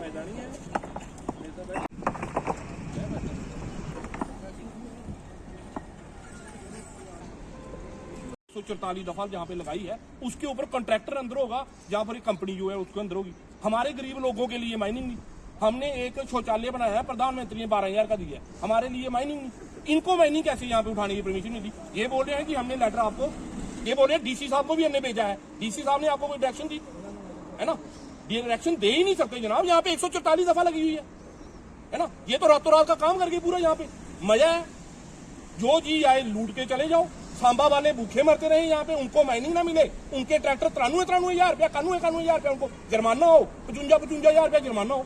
144 दफा जहाँ पे लगाई है उसके ऊपर कॉन्ट्रैक्टर अंदर होगा, जहाँ पर कंपनी जो है उसके अंदर होगी। हमारे गरीब लोगों के लिए माइनिंग नहीं। हमने एक शौचालय बनाया है, प्रधानमंत्री ने 12,000 का दिया है, हमारे लिए माइनिंग नहीं। इनको माइनिंग कैसे यहाँ पे उठाने की परमिशन नहीं दी? ये बोल रहे हैं कि हमने लेटर आपको, ये बोल रहे हैं डीसी साहब को भी हमने भेजा है, डीसी साहब ने आपको कोई डायरेक्शन दी है ना? डायरेक्शन दे ही नहीं सकते जनाब। यहाँ पे 144 दफा लगी हुई है ना? ये तो रातों रात का काम करके पूरा यहाँ पे मजा है। जो जी आए लूट के चले जाओ। सांबा वाले भूखे मरते रहे यहाँ पे, उनको माइनिंग ना मिले, उनके ट्रैक्टर 93,000 रुपया, 91,000 रुपया उनको जुर्माना हो, 55,000 रुपया जुर्माना हो।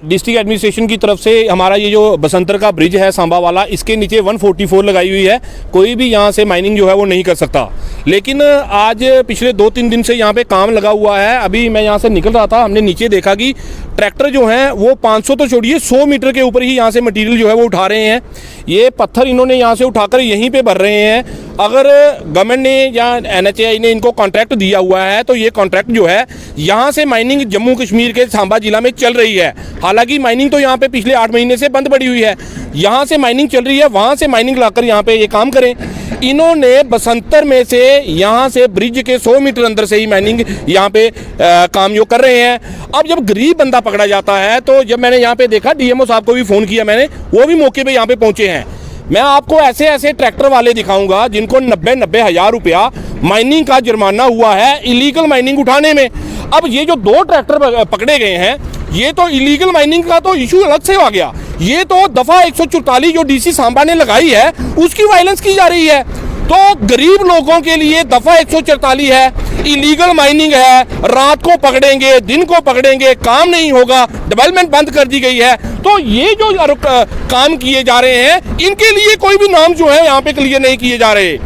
डिस्ट्रिक्ट एडमिनिस्ट्रेशन की तरफ से हमारा ये जो बसंतर का ब्रिज है सांबा वाला, इसके नीचे 144 लगाई हुई है। कोई भी यहाँ से माइनिंग जो है वो नहीं कर सकता। लेकिन आज पिछले 2-3 दिन से यहाँ पे काम लगा हुआ है। अभी मैं यहाँ से निकल रहा था, हमने नीचे देखा कि ट्रैक्टर जो हैं वो 500 तो छोड़िए 100 मीटर के ऊपर ही यहाँ से मटेरियल जो है वो उठा रहे हैं। ये पत्थर इन्होंने यहाँ से उठाकर यहीं पे भर रहे हैं। अगर गवर्नमेंट ने या NHAI ने इनको कॉन्ट्रैक्ट दिया हुआ है तो ये कॉन्ट्रैक्ट जो है यहाँ से माइनिंग जम्मू कश्मीर के सांबा जिला में चल रही है। हालांकि माइनिंग तो यहाँ पे पिछले 8 महीने से बंद पड़ी हुई है। यहाँ से माइनिंग चल रही है, वहाँ से माइनिंग लाकर यहाँ पे ये काम करें। इन्होंने बसंतर में से यहाँ से ब्रिज के 100 मीटर अंदर से ही माइनिंग यहाँ पे काम जो कर रहे हैं। अब जब गरीब बंदा पकड़ा जाता है तो जब मैंने यहाँ पे देखा, DMO साहब को भी फ़ोन किया मैंने, वो भी मौके पे यहाँ पे पहुँचे हैं। मैं आपको ऐसे ऐसे ट्रैक्टर वाले दिखाऊंगा जिनको 90-90 हज़ार रुपया माइनिंग का जुर्माना हुआ है इलीगल माइनिंग उठाने में। अब ये जो 2 ट्रैक्टर पकड़े गए हैं, ये तो इलीगल माइनिंग का तो इशू अलग से आ गया। ये तो दफा 144 जो DC सांबा ने लगाई है उसकी वायलेंस की जा रही है। तो गरीब लोगों के लिए दफा 144 है, इलीगल माइनिंग है, रात को पकड़ेंगे, दिन को पकड़ेंगे, काम नहीं होगा, डेवलपमेंट बंद कर दी गई है। तो ये जो काम किए जा रहे हैं, इनके लिए कोई भी नाम जो है यहाँ पे क्लियर नहीं किए जा रहे।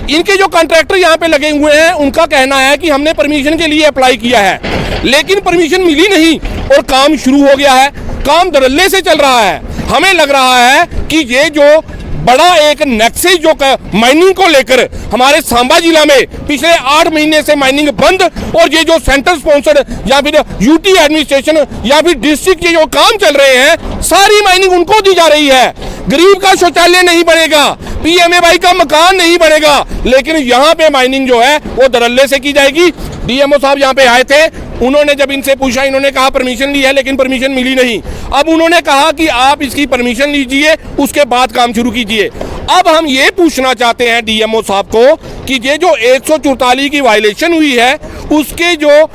इनके जो कॉन्ट्रैक्टर यहाँ पे लगे हुए हैं, उनका कहना है कि हमने परमिशन के लिए अप्लाई किया है, लेकिन परमिशन मिली नहीं और काम शुरू हो गया है। काम धड़ल्ले से चल रहा है। हमें लग रहा है कि ये जो बड़ा एक नेक्सस जो माइनिंग को लेकर हमारे सांबा जिला में पिछले 8 महीने से माइनिंग बंद, और ये जो सेंटर स्पॉन्सर्ड या फिर UT एडमिनिस्ट्रेशन या फिर डिस्ट्रिक्ट के जो काम चल रहे हैं, सारी माइनिंग उनको दी जा रही है। गरीब का शौचालय नहीं बनेगा, PMAY का मकान नहीं बनेगा, लेकिन यहाँ पे माइनिंग जो है वो धड़ल्ले से की जाएगी। DMO साहब यहाँ पे आए थे, उन्होंने जब इनसे पूछा, इन्होंने कहा परमिशन ली है, लेकिन परमिशन मिली नहीं। अब उन्होंने कहा कि आप इसकी परमिशन लीजिए, उसके बाद काम शुरू कीजिए। अब हम ये पूछना चाहते हैं DMO साहब को कि ये जो 144 की वायलेशन हुई है, उसके जो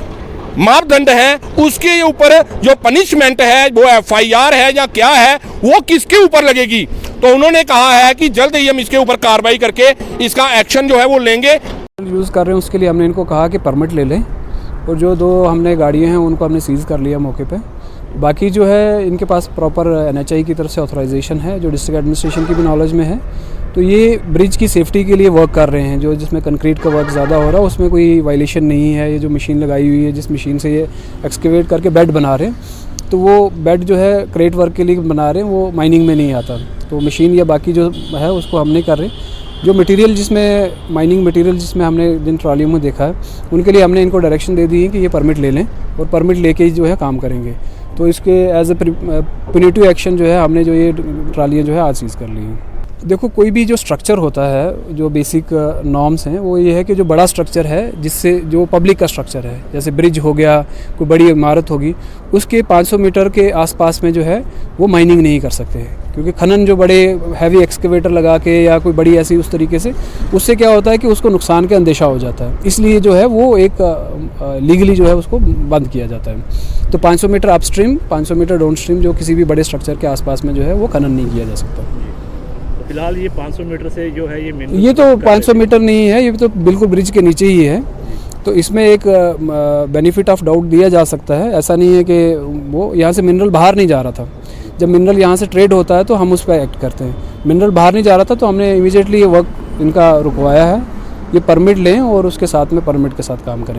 मापदंड है, उसके ऊपर जो पनिशमेंट है, वो FIR है या क्या है, वो किसके ऊपर लगेगी? तो उन्होंने कहा है कि जल्द ही हम इसके ऊपर कार्रवाई करके इसका एक्शन जो है वो लेंगे। यूज़ कर रहे हैं, उसके लिए हमने इनको कहा कि परमिट ले लें, और जो 2 हमने गाड़ियाँ हैं उनको हमने सीज़ कर लिया मौके पे। बाकी जो है इनके पास प्रॉपर NHAI की तरफ से ऑथराइजेशन है, जो डिस्ट्रिक्ट एडमिनिस्ट्रेशन की भी नॉलेज में है। तो ये ब्रिज की सेफ्टी के लिए वर्क कर रहे हैं। जो जिसमें कंक्रीट का वर्क ज़्यादा हो रहा है उसमें कोई वायलेशन नहीं है। ये जो मशीन लगाई हुई है, जिस मशीन से ये एक्सकेवेट करके बेड बना रहे हैं, तो वो बेड जो है क्रेट वर्क के लिए बना रहे हैं, वो माइनिंग में नहीं आता। तो मशीन या बाकी जो है उसको हम नहीं कर रहे। जो मटेरियल जिसमें माइनिंग मटेरियल जिसमें हमने जिन ट्रॉलियों में देखा है, उनके लिए हमने इनको डायरेक्शन दे दी है कि ये परमिट ले लें, और परमिट लेके ही जो है काम करेंगे। तो इसके एज ए पुनिटिव एक्शन जो है हमने जो ये ट्रॉलियाँ जो है आज सीज़ कर ली हैं। देखो, कोई भी जो स्ट्रक्चर होता है, जो बेसिक नॉर्म्स हैं, वो ये है कि जो बड़ा स्ट्रक्चर है, जिससे जो पब्लिक का स्ट्रक्चर है, जैसे ब्रिज हो गया, कोई बड़ी इमारत होगी, उसके 500 मीटर के आसपास में जो है वो माइनिंग नहीं कर सकते हैं। क्योंकि खनन जो बड़े हैवी एक्सकेवेटर लगा के या कोई बड़ी ऐसी उस तरीके से, उससे क्या होता है कि उसको नुकसान का अंदेशा हो जाता है। इसलिए जो है वो एक लीगली जो है उसको बंद किया जाता है। तो 500 मीटर अपस्ट्रीम, 500 मीटर डाउनस्ट्रीम जो किसी भी बड़े स्ट्रक्चर के आसपास में जो है वो खनन नहीं किया जा सकता। फिलहाल ये 500 मीटर से जो है ये तो 500 मीटर नहीं है, ये तो बिल्कुल ब्रिज के नीचे ही है। तो इसमें एक बेनिफिट ऑफ डाउट दिया जा सकता है। ऐसा नहीं है कि वो यहाँ से मिनरल बाहर नहीं जा रहा था। जब मिनरल यहाँ से ट्रेड होता है तो हम उस पर एक्ट करते हैं। मिनरल बाहर नहीं जा रहा था तो हमने इमीडिएटली ये वर्क इनका रुकवाया है। ये परमिट लें और उसके साथ में परमिट के साथ काम करें।